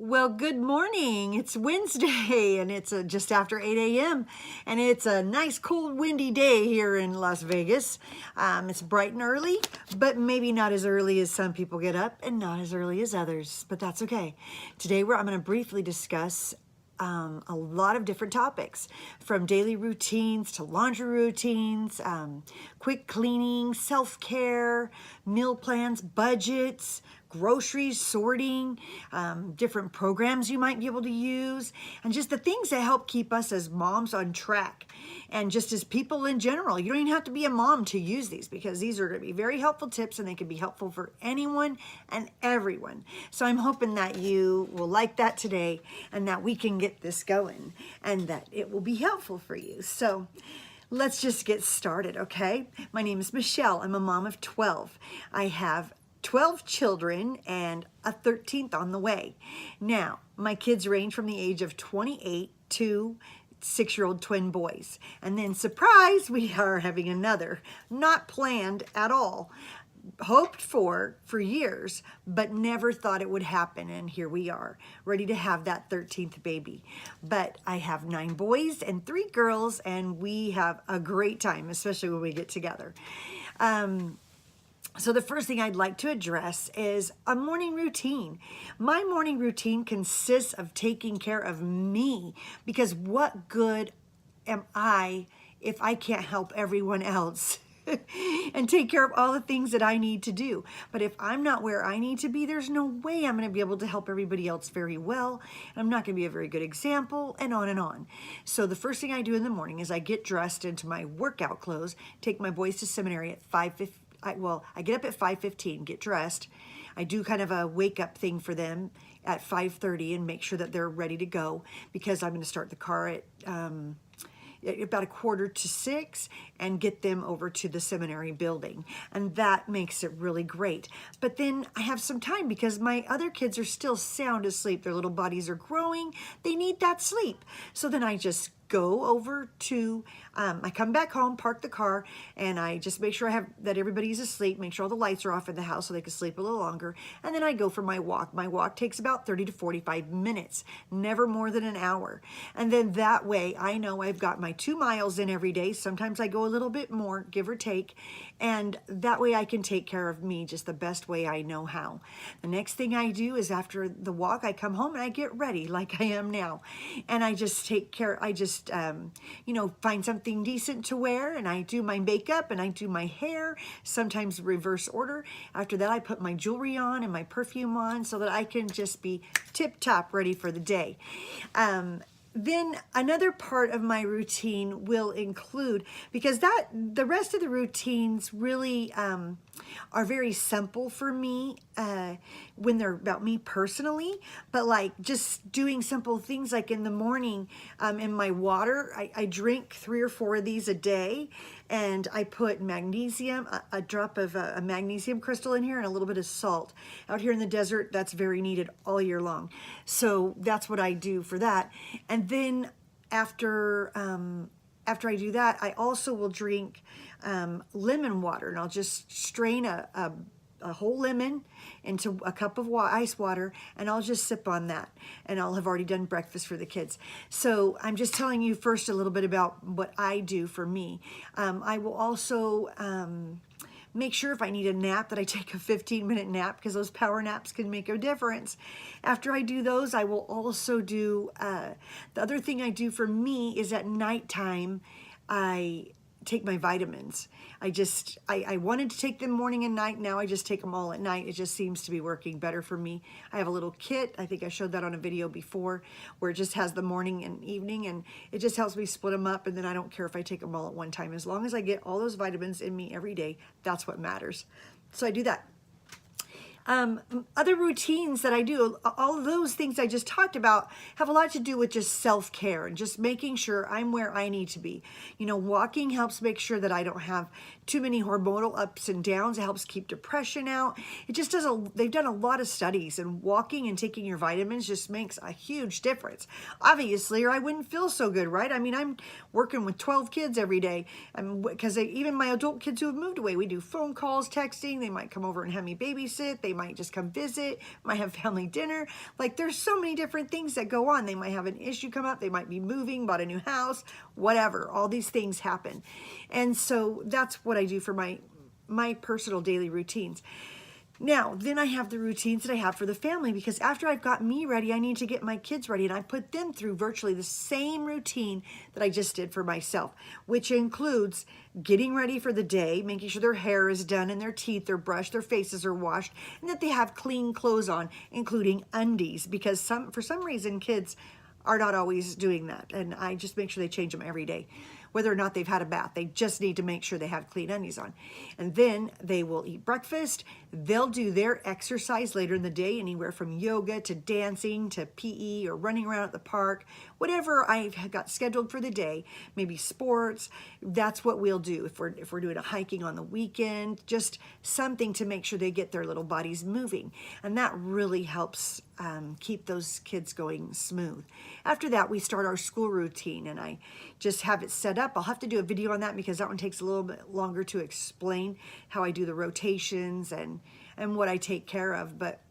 Well, good morning. It's Wednesday and it's just after 8 a.m. and it's a nice, cold, windy day here in Las Vegas. It's bright and early, but maybe not as early as some people get up and not as early as others, but that's okay. Today, I'm going to briefly discuss a lot of different topics, from daily routines to laundry routines, quick cleaning, self-care, meal plans, budgets, groceries, sorting, different programs you might be able to use, and just the things that help keep us as moms on track. And just as people in general, you don't even have to be a mom to use these, because these are going to be very helpful tips and they can be helpful for anyone and everyone. So I'm hoping that you will like that today and that we can get this going and that it will be helpful for you. So let's just get started, okay? My name is Michelle. I'm a mom of 12. I have 12 children and a 13th on the way. Now, my kids range from the age of 28 to 6-year-old twin boys. And then, surprise, we are having another. Not planned at all. Hoped for years, but never thought it would happen. And here we are, ready to have that 13th baby. But I have 9 boys and 3 girls, and we have a great time, especially when we get together. So the first thing I'd like to address is a morning routine. My morning routine consists of taking care of me, because what good am I if I can't help everyone else and take care of all the things that I need to do? But if I'm not where I need to be, there's no way I'm going to be able to help everybody else very well. I'm not going to be a very good example, and on and on. So the first thing I do in the morning is I get dressed into my workout clothes, take my boys to seminary at 5:15. I get up at 5:15, get dressed. I do kind of a wake up thing for them at 5:30 and make sure that they're ready to go, because I'm going to start the car at about 5:45 and get them over to the seminary building. And that makes it really great. But then I have some time, because my other kids are still sound asleep. Their little bodies are growing. They need that sleep. So then I just go over to, I come back home, park the car, and I just make sure that everybody's asleep, make sure all the lights are off in the house so they can sleep a little longer, and then I go for my walk. My walk takes about 30 to 45 minutes, never more than an hour. And then that way I know I've got my 2 miles in every day. Sometimes I go a little bit more, give or take, and that way I can take care of me just the best way I know how. The next thing I do is, after the walk, I come home and I get ready like I am now, and I just take care, find something decent to wear, and I do my makeup and I do my hair, sometimes reverse order. After that, I put my jewelry on and my perfume on so that I can just be tip-top ready for the day. Then another part of my routine will include, because the rest of the routines really are very simple for me when they're about me personally, but like just doing simple things, like in the morning, in my water, I drink 3 or 4 of these a day, and I put magnesium, a drop of a magnesium crystal in here, and a little bit of salt. Out here in the desert, that's very needed all year long. So that's what I do for that. And then after I do that, I also will drink lemon water, and I'll just strain a whole lemon into a cup of ice water, and I'll just sip on that, and I'll have already done breakfast for the kids. So I'm just telling you first a little bit about what I do for me. I will also make sure, if I need a nap, that I take a 15-minute nap, because those power naps can make a difference. After I do those, I will also do, the other thing I do for me is at nighttime, I take my vitamins. I wanted to take them morning and night. Now I just take them all at night. It just seems to be working better for me. I have a little kit. I think I showed that on a video before, where it just has the morning and evening, and it just helps me split them up, and then I don't care if I take them all at one time. As long as I get all those vitamins in me every day, that's what matters. So I do that. Other routines that I do, all of those things I just talked about, have a lot to do with just self-care and just making sure I'm where I need to be. Walking helps make sure that I don't have too many hormonal ups and downs. It helps keep depression out. It just does they've done a lot of studies, and walking and taking your vitamins just makes a huge difference. Obviously, or I wouldn't feel so good, right? I mean, I'm working with 12 kids every day, because even my adult kids who have moved away, we do phone calls, texting. They might come over and have me babysit. They might just come visit, might have family dinner. Like there's so many different things that go on. They might have an issue come up. They might be moving, bought a new house, whatever. All these things happen. And so that's what I do for my personal daily routines. Now, then I have the routines that I have for the family, because after I've got me ready, I need to get my kids ready, and I put them through virtually the same routine that I just did for myself, which includes getting ready for the day, making sure their hair is done and their teeth are brushed, their faces are washed, and that they have clean clothes on, including undies, because for some reason kids are not always doing that, and I just make sure they change them every day. Whether or not they've had a bath, they just need to make sure they have clean undies on. And then they will eat breakfast. They'll do their exercise later in the day, anywhere from yoga to dancing to PE or running around at the park, whatever I've got scheduled for the day, maybe sports. That's what we'll do if we're doing a hiking on the weekend, just something to make sure they get their little bodies moving. And that really helps keep those kids going smooth. After that, we start our school routine, and I just have it set up. I'll have to do a video on that because that one takes a little bit longer to explain how I do the rotations and what I take care of, but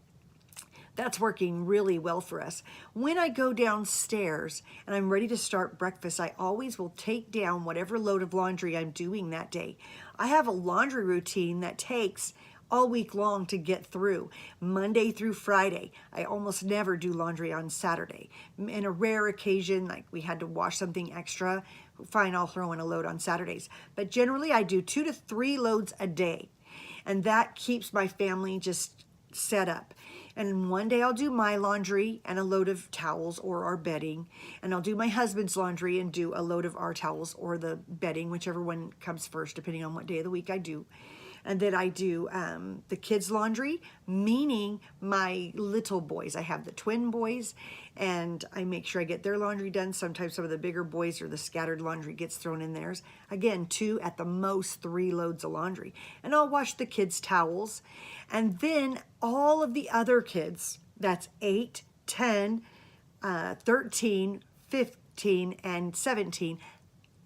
that's working really well for us. When I go downstairs and I'm ready to start breakfast, I always will take down whatever load of laundry I'm doing that day. I have a laundry routine that takes all week long to get through, Monday through Friday. I almost never do laundry on Saturday. In a rare occasion, like we had to wash something extra, fine, I'll throw in a load on Saturdays. But generally I do 2 to 3 loads a day. And that keeps my family just set up. And one day I'll do my laundry and a load of towels or our bedding. And I'll do my husband's laundry and do a load of our towels or the bedding, whichever one comes first, depending on what day of the week I do. And then I do the kids' laundry, meaning my little boys. I have the twin boys, and I make sure I get their laundry done. Sometimes some of the bigger boys or the scattered laundry gets thrown in theirs. Again, 2 at the most 3 loads of laundry. And I'll wash the kids' towels. And then all of the other kids, that's 8, 10, 13, 15, and 17,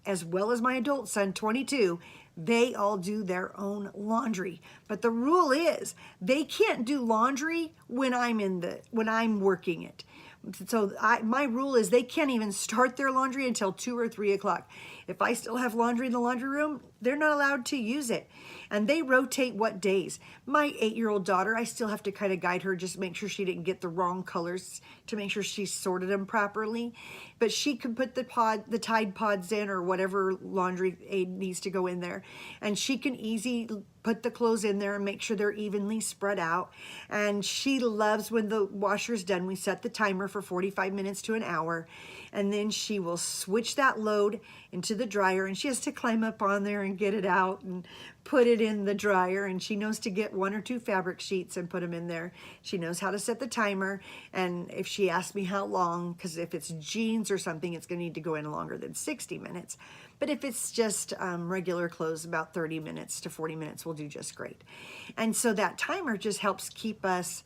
as well as my adult son, 22, they all do their own laundry. But the rule is they can't do laundry when I'm working it. So my rule is they can't even start their laundry until 2 or 3 o'clock. If I still have laundry in the laundry room, they're not allowed to use it. And they rotate what days. My 8-year-old daughter, I still have to kind of guide her, just make sure she didn't get the wrong colors, to make sure she sorted them properly. But she can put the Tide Pods in, or whatever laundry aid needs to go in there. And she can easily put the clothes in there and make sure they're evenly spread out. And she loves when the washer's done. We set the timer for 45 minutes to an hour. And then she will switch that load into the dryer, and she has to climb up on there and get it out and put it in the dryer. And she knows to get 1 or 2 fabric sheets and put them in there. She knows how to set the timer. And if she asks me how long, because if it's jeans or something, it's going to need to go in longer than 60 minutes. But if it's just regular clothes, about 30 minutes to 40 minutes will do just great. And so that timer just helps keep us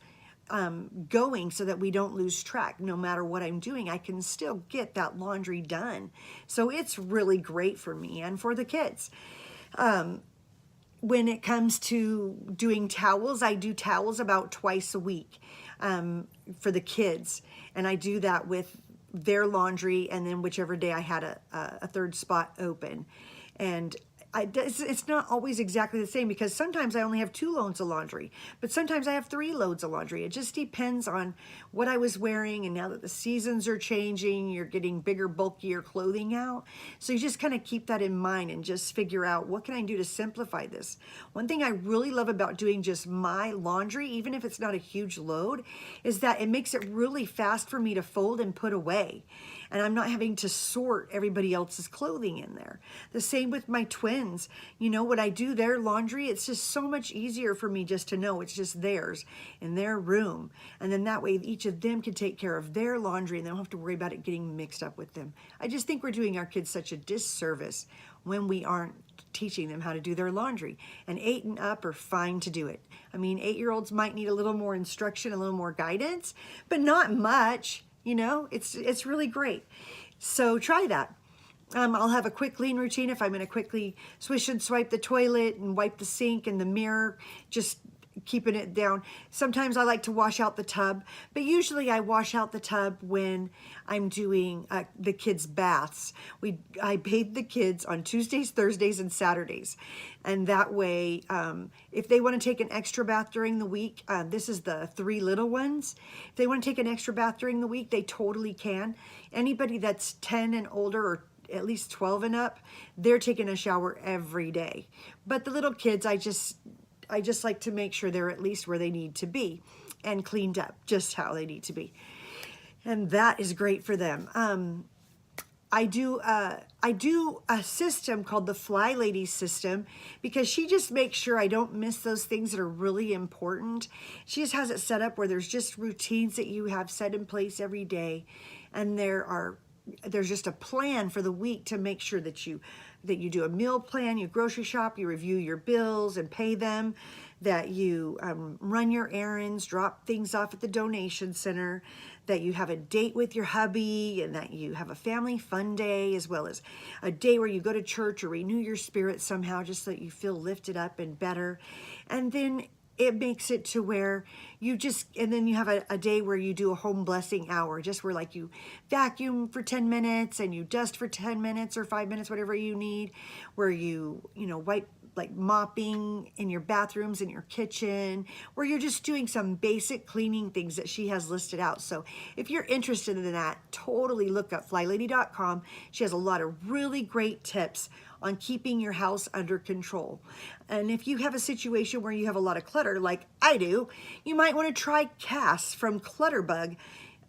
going so that we don't lose track. No matter what I'm doing, I can still get that laundry done. So it's really great for me and for the kids. When it comes to doing towels, I do towels about twice a week for the kids. And I do that with their laundry, and then whichever day I had a third spot open. And it's not always exactly the same, because sometimes I only have 2 loads of laundry, but sometimes I have 3 loads of laundry. It just depends on what I was wearing, and now that the seasons are changing, you're getting bigger, bulkier clothing out. So you just kind of keep that in mind and just figure out, what can I do to simplify this? One thing I really love about doing just my laundry, even if it's not a huge load, is that it makes it really fast for me to fold and put away. And I'm not having to sort everybody else's clothing in there. The same with my twins. You know, when I do their laundry, it's just so much easier for me just to know it's just theirs in their room. And then that way each of them can take care of their laundry, and they don't have to worry about it getting mixed up with them. I just think we're doing our kids such a disservice when we aren't teaching them how to do their laundry. And 8 and up are fine to do it. I mean, 8-year-olds might need a little more instruction, a little more guidance, but not much. You know, it's really great. So try that. I'll have a quick clean routine if I'm going to quickly swish and swipe the toilet and wipe the sink and the mirror. Just keeping it down. Sometimes I like to wash out the tub, but usually I wash out the tub when I'm doing the kids' baths. I bathe the kids on Tuesdays, Thursdays, and Saturdays. And that way, if they want to take an extra bath during the week, this is the 3 little ones. If they want to take an extra bath during the week, they totally can. Anybody that's 10 and older, or at least 12 and up, they're taking a shower every day. But the little kids, I just like to make sure they're at least where they need to be and cleaned up just how they need to be. And that is great for them. I do a system called the Fly Lady system, because she just makes sure I don't miss those things that are really important. She just has it set up where there's just routines that you have set in place every day, and there's just a plan for the week to make sure that you do a meal plan, you grocery shop, you review your bills and pay them, that you run your errands, drop things off at the donation center, that you have a date with your hubby, and that you have a family fun day, as well as a day where you go to church or renew your spirit somehow, just so that you feel lifted up and better. And then it makes it to where and then you have a day where you do a home blessing hour, just where like you vacuum for 10 minutes and you dust for 10 minutes or 5 minutes, whatever you need, where you wipe, like mopping in your bathrooms, in your kitchen, where you're just doing some basic cleaning things that she has listed out. So if you're interested in that, totally look up flylady.com. She has a lot of really great tips on keeping your house under control. And if you have a situation where you have a lot of clutter, like I do, you might want to try Cass from Clutterbug.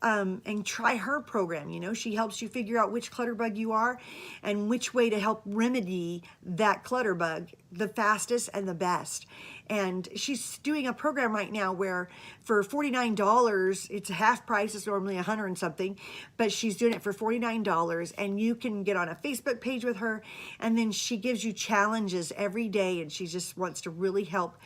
And try her program. She helps you figure out which clutterbug you are and which way to help remedy that clutterbug the fastest and the best. And she's doing a program right now where for $49, it's half price, it's normally $100 and something, but she's doing it for $49, and you can get on a Facebook page with her, and then she gives you challenges every day, and she just wants to really help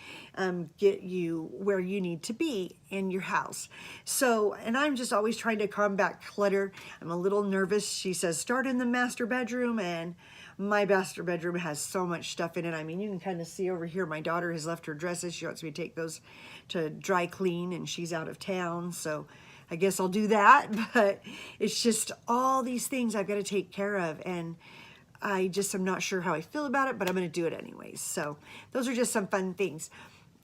get you where you need to be in your house. So, and I'm just always trying to combat clutter. I'm a little nervous. She says, start in the master bedroom, and my master bedroom has so much stuff in it. I mean, you can kind of see over here, my daughter has left her dresses. She wants me to take those to dry clean, and she's out of town. So I guess I'll do that. But it's just all these things I've got to take care of. And I just am not sure how I feel about it, but I'm going to do it anyways. So those are just some fun things.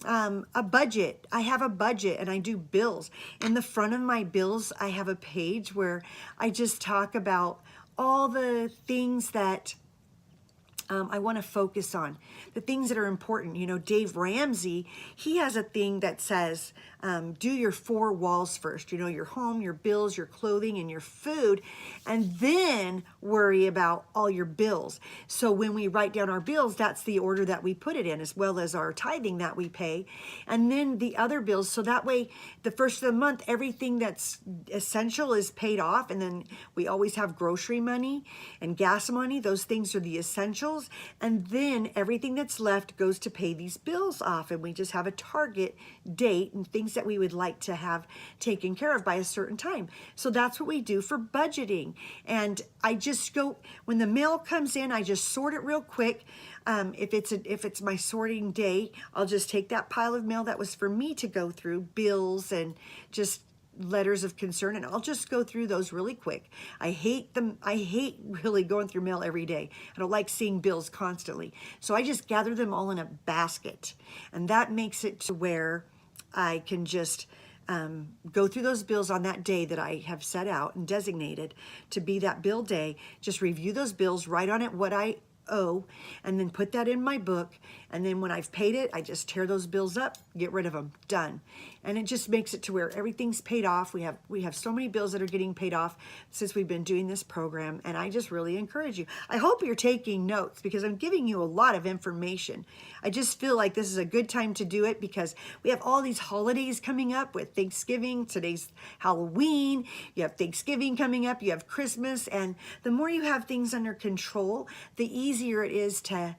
A budget. I have a budget, and I do bills. In the front of my bills, I have a page where I just talk about all the things that I want to focus on, the things that are important. Dave Ramsey, he has a thing that says, do your 4 walls first, your home, your bills, your clothing, and your food, and then worry about all your bills. So when we write down our bills, that's the order that we put it in, as well as our tithing that we pay, and then the other bills. So that way, the first of the month, everything that's essential is paid off, and then we always have grocery money and gas money. Those things are the essentials. And then everything that's left goes to pay these bills off, and we just have a target date and things that we would like to have taken care of by a certain time. So that's what we do for budgeting. And I just go, when the mail comes in, I just sort it real quick. If it's my sorting day, I'll just take that pile of mail that was for me to go through, bills and just letters of concern, and I'll just go through those really quick. I hate really going through mail every day. I don't like seeing bills constantly. So I just gather them all in a basket, and that makes it to where I can just go through those bills on that day that I have set out and designated to be that bill day. Just review those bills, write on it what I owe, and then put that in my book. And then when I've paid it, I just tear those bills up, get rid of them, done. And it just makes it to where everything's paid off. We have so many bills that are getting paid off since we've been doing this program, and I just really encourage you. I hope you're taking notes, because I'm giving you a lot of information. I just feel like this is a good time to do it, because we have all these holidays coming up with Thanksgiving. Today's Halloween. You have Thanksgiving coming up. You have Christmas. And the more you have things under control, the easier it is to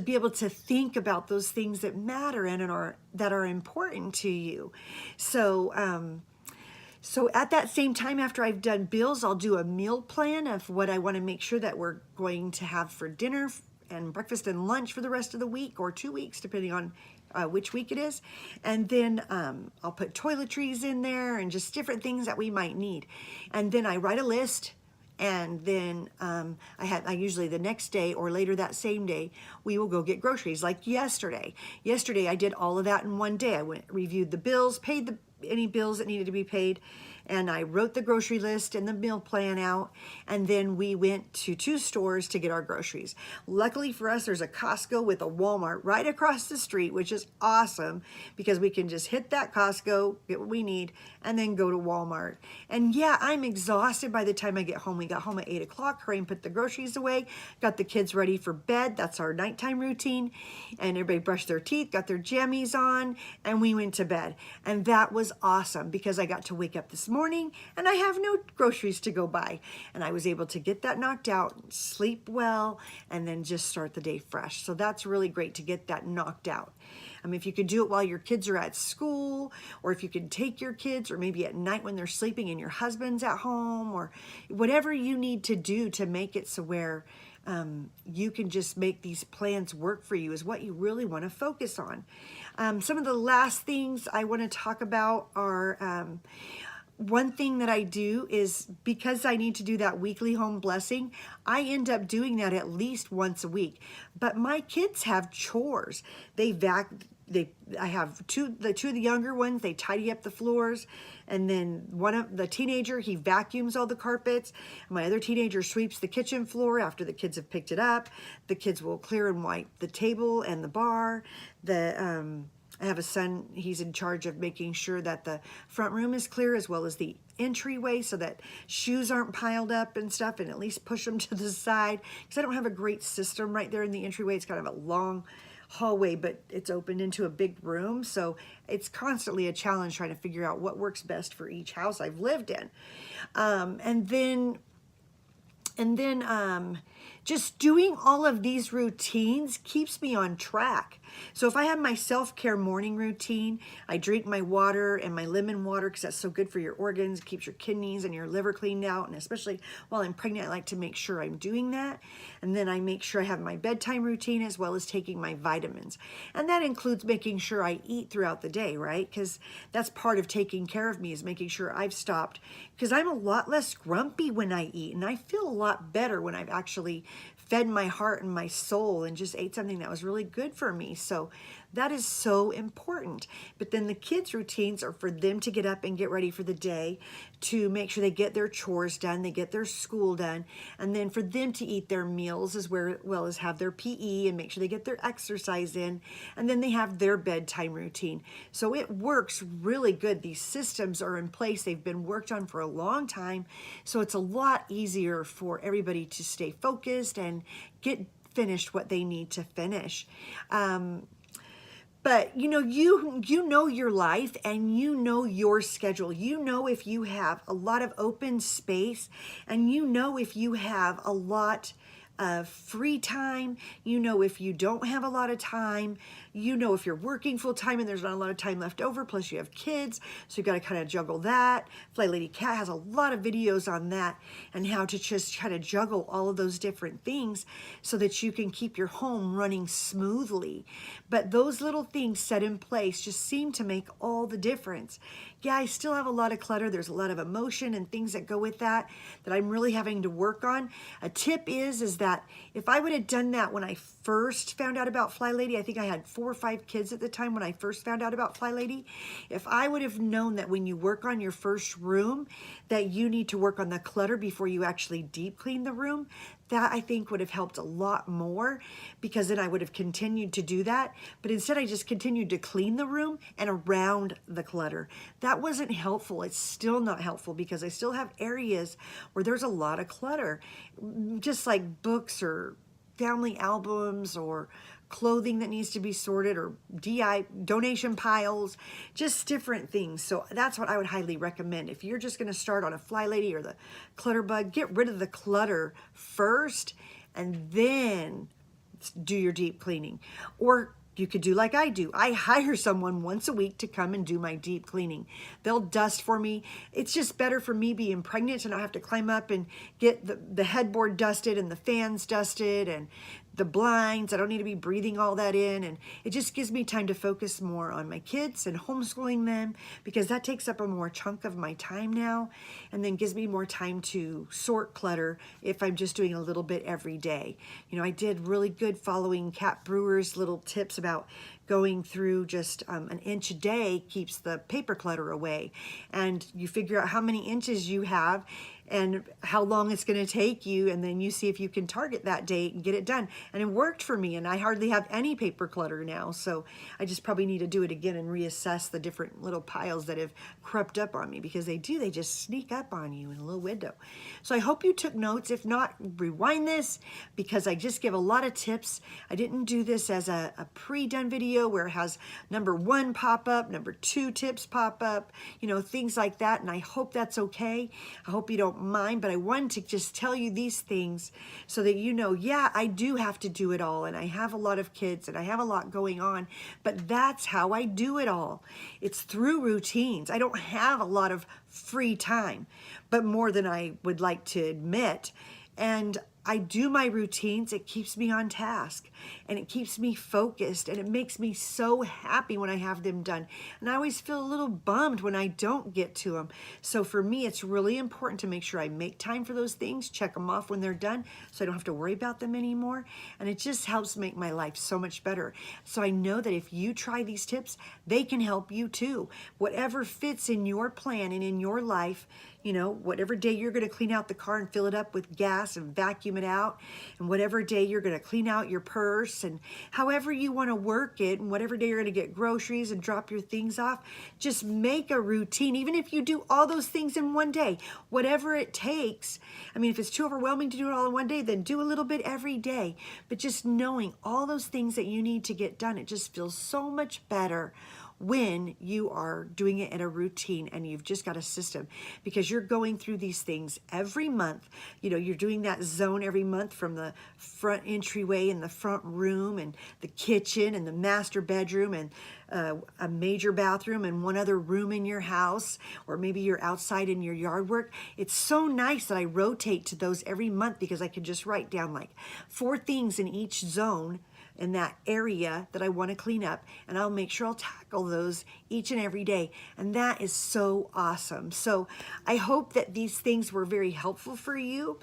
be able to think about those things that matter and that are important to you. So, so at that same time, after I've done bills, I'll do a meal plan of what I want to make sure that we're going to have for dinner and breakfast and lunch for the rest of the week, or 2 weeks, depending on which week it is. And then I'll put toiletries in there and just different things that we might need. And then I write a list. And then I usually the next day or later that same day, we will go get groceries. Like yesterday. Yesterday I did all of that in one day. I reviewed the bills, paid any bills that needed to be paid, and I wrote the grocery list and the meal plan out, and then we went to 2 stores to get our groceries. Luckily for us, there's a Costco with a Walmart right across the street, which is awesome because we can just hit that Costco, get what we need, and then go to Walmart. And yeah, I'm exhausted by the time I get home. We got home at 8 o'clock, hurry and put the groceries away, got the kids ready for bed. That's our nighttime routine. And everybody brushed their teeth, got their jammies on, and we went to bed. And that was awesome because I got to wake up this morning and I have no groceries to go buy. And I was able to get that knocked out, sleep well, and then just start the day fresh. So that's really great to get that knocked out. If you could do it while your kids are at school, or if you could take your kids, or maybe at night when they're sleeping and your husband's at home, or whatever you need to do to make it so where you can just make these plans work for you is what you really want to focus on. Some of the last things I want to talk about are one thing that I do is because I need to do that weekly home blessing, I end up doing that at least once a week. But my kids have chores. I have the two of the younger ones, they tidy up the floors, and then one of the teenager, he vacuums all the carpets. My other teenager sweeps the kitchen floor after the kids have picked it up. The kids will clear and wipe the table and the bar. I have a son, he's in charge of making sure that the front room is clear as well as the entryway so that shoes aren't piled up and stuff, and at least push them to the side because I don't have a great system right there in the entryway. It's kind of a long hallway, but it's opened into a big room, so it's constantly a challenge trying to figure out what works best for each house I've lived in. And then just doing all of these routines keeps me on track. So if I have my self-care morning routine, I drink my water and my lemon water because that's so good for your organs, keeps your kidneys and your liver cleaned out, and especially while I'm pregnant, I like to make sure I'm doing that. And then I make sure I have my bedtime routine as well as taking my vitamins. And that includes making sure I eat throughout the day, right? Because that's part of taking care of me is making sure I've stopped, because I'm a lot less grumpy when I eat, and I feel a lot better when I've actually fed my heart and my soul and just ate something that was really good for me. So that is so important. But then the kids' routines are for them to get up and get ready for the day, to make sure they get their chores done, they get their school done, and then for them to eat their meals as well as have their PE and make sure they get their exercise in, and then they have their bedtime routine. So it works really good. These systems are in place. They've been worked on for a long time. So it's a lot easier for everybody to stay focused and get finished what they need to finish. But you know your life and you know your schedule. You know if you have a lot of open space, and you know if you have a lot of free time. You know if you don't have a lot of time. You know if you're working full time and there's not a lot of time left over, plus you have kids, so you got to kind of juggle that. Fly Lady Cat has a lot of videos on that and how to just kind of juggle all of those different things so that you can keep your home running smoothly. But those little things set in place just seem to make all the difference. Yeah, I still have a lot of clutter. There's a lot of emotion and things that go with that I'm really having to work on. A tip is that if I would have done that when I first found out about Fly Lady, I think I had 4 or 5 kids at the time when I first found out about Fly Lady. If I would have known that when you work on your first room, that you need to work on the clutter before you actually deep clean the room, that I think would have helped a lot more, because then I would have continued to do that. But instead I just continued to clean the room and around the clutter. That wasn't helpful. It's still not helpful because I still have areas where there's a lot of clutter, just like books or family albums or clothing that needs to be sorted, or DI donation piles, just different things. So that's what I would highly recommend. If you're just going to start on a Fly Lady or the Clutter Bug, get rid of the clutter first and then do your deep cleaning. Or you could do like I do. I hire someone once a week to come and do my deep cleaning. They'll dust for me. It's just better for me being pregnant to not have to climb up and get the headboard dusted and the fans dusted and the blinds. I don't need to be breathing all that in. And it just gives me time to focus more on my kids and homeschooling them, because that takes up a more chunk of my time now, and then gives me more time to sort clutter if I'm just doing a little bit every day. You know, I did really good following Kat Brewer's little tips about going through just an inch a day keeps the paper clutter away. And you figure out how many inches you have and how long it's going to take you, and then you see if you can target that date and get it done. And it worked for me, and I hardly have any paper clutter now, so I just probably need to do it again and reassess the different little piles that have crept up on me, because they just sneak up on you in a little window. So I hope you took notes. If not, rewind this, because I just give a lot of tips. I didn't do this as a pre-done video where it has number 1 pop up, number 2 tips pop up, you know, things like that, and I hope that's okay. I hope you don't mind, but I wanted to just tell you these things so that you know, yeah, I do have to do it all, and I have a lot of kids and I have a lot going on, but that's how I do it all. It's through routines. I don't have a lot of free time, but more than I would like to admit. And I do my routines. It keeps me on task, and it keeps me focused, and it makes me so happy when I have them done. And I always feel a little bummed when I don't get to them. So for me, it's really important to make sure I make time for those things, check them off when they're done, so I don't have to worry about them anymore. And it just helps make my life so much better. So I know that if you try these tips, they can help you too. Whatever fits in your plan and in your life, you know, whatever day you're going to clean out the car and fill it up with gas and vacuum it out, and whatever day you're going to clean out your purse, and however you want to work it, and whatever day you're going to get groceries and drop your things off, just make a routine. Even if you do all those things in one day, whatever it takes. I mean, if it's too overwhelming to do it all in one day, then do a little bit every day. But just knowing all those things that you need to get done, it just feels so much better when you are doing it in a routine and you've just got a system, because you're going through these things every month. You know, you're doing that zone every month, from the front entryway and the front room and the kitchen and the master bedroom and a major bathroom and one other room in your house, or maybe you're outside in your yard work. It's so nice that I rotate to those every month, because I can just write down like 4 things in each zone in that area that I want to clean up, and I'll make sure I'll tackle those each and every day. And that is so awesome. So I hope that these things were very helpful for you.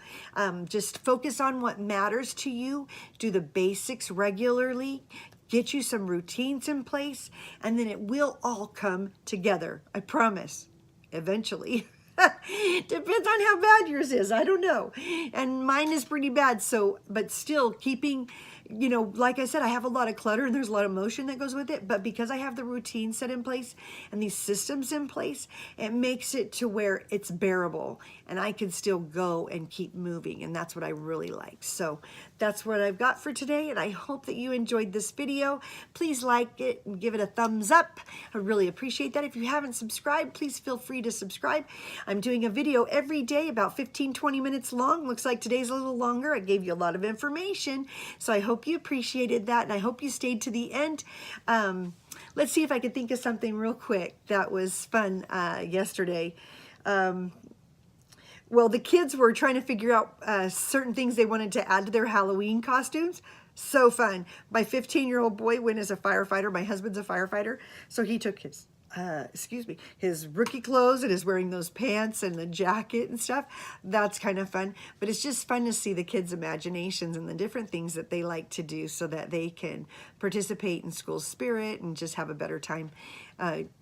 Just focus on what matters to you. Do the basics regularly. Get you some routines in place, and then it will all come together. I promise. Eventually. Depends on how bad yours is. I don't know. And mine is pretty bad. So, but still keeping, you know, like I said, I have a lot of clutter and there's a lot of motion that goes with it. But because I have the routine set in place and these systems in place, it makes it to where it's bearable and I can still go and keep moving. And that's what I really like. So that's what I've got for today. And I hope that you enjoyed this video. Please like it and give it a thumbs up. I really appreciate that. If you haven't subscribed, please feel free to subscribe. I'm doing a video every day, about 15-20 minutes long. Looks like today's a little longer. I gave you a lot of information, so I hope you appreciated that, and I hope you stayed to the end. Let's see if I can think of something real quick that was fun yesterday. Well, the kids were trying to figure out certain things they wanted to add to their Halloween costumes. So fun. My 15-year-old boy went as a firefighter. My husband's a firefighter, so he took his his rookie clothes and is wearing those pants and the jacket and stuff. That's kind of fun. But it's just fun to see the kids' imaginations and the different things that they like to do so that they can participate in school spirit and just have a better time.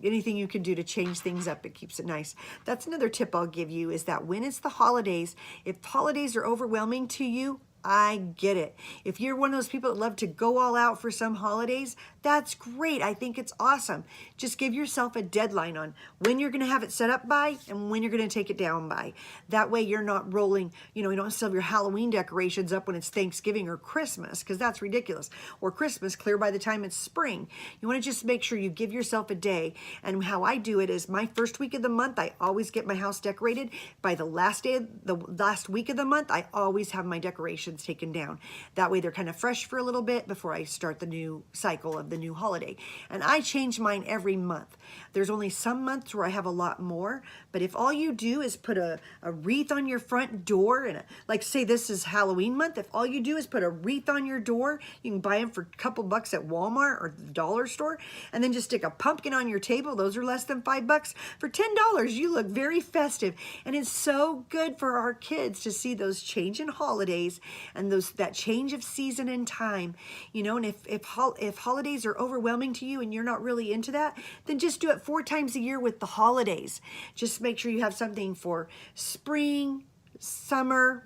Anything you can do to change things up, it keeps it nice. That's another tip I'll give you, is that when it's the holidays, if holidays are overwhelming to you, I get it. If you're one of those people that love to go all out for some holidays, that's great. I think it's awesome. Just give yourself a deadline on when you're going to have it set up by and when you're going to take it down by. That way you're not rolling, you know, you don't still have your Halloween decorations up when it's Thanksgiving or Christmas, because that's ridiculous. Or Christmas clear by the time it's spring. You want to just make sure you give yourself a day. And how I do it is my first week of the month, I always get my house decorated. By the last week of the month, I always have my decorations decorations taken down. That way they're kind of fresh for a little bit before I start the new cycle of the new holiday. And I change mine every month. There's only some months where I have a lot more, but if all you do is put a wreath on your front door, and like say this is Halloween month, if all you do is put a wreath on your door, you can buy them for a couple bucks at Walmart or the dollar store, and then just stick a pumpkin on your table. Those are less than $5. For $10, you look very festive. And it's so good for our kids to see those change in holidays and that change of season and time, you know. And if holidays are overwhelming to you and you're not really into that, then just do it 4 times a year with the holidays. Just make sure you have something for spring, summer,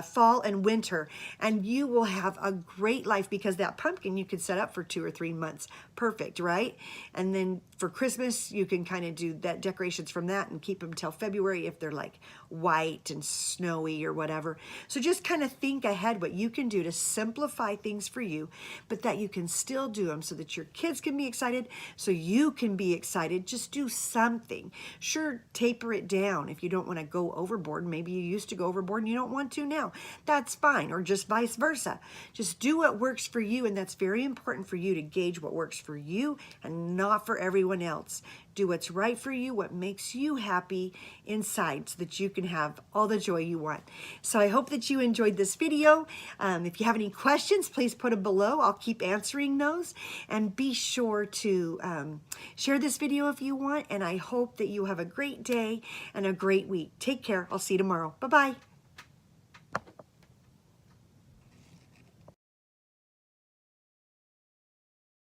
fall, and winter, and you will have a great life, because that pumpkin you could set up for 2 or 3 months. Perfect, right? And then for Christmas, you can kind of do that decorations from that and keep them till February if they're like white and snowy or whatever. So just kind of think ahead what you can do to simplify things for you, but that you can still do them so that your kids can be excited, so you can be excited. Just do something. Sure, taper it down if you don't want to go overboard. Maybe you used to go overboard and you don't want to now. That's fine, or just vice versa. Just do what works for you, and that's very important for you to gauge what works for you and not for everyone else. Do what's right for you, what makes you happy inside, so that you can have all the joy you want. So I hope that you enjoyed this video. If you have any questions, please put them below. I'll keep answering those. And be sure to share this video if you want. And I hope that you have a great day and a great week. Take care. I'll see you tomorrow. Bye-bye.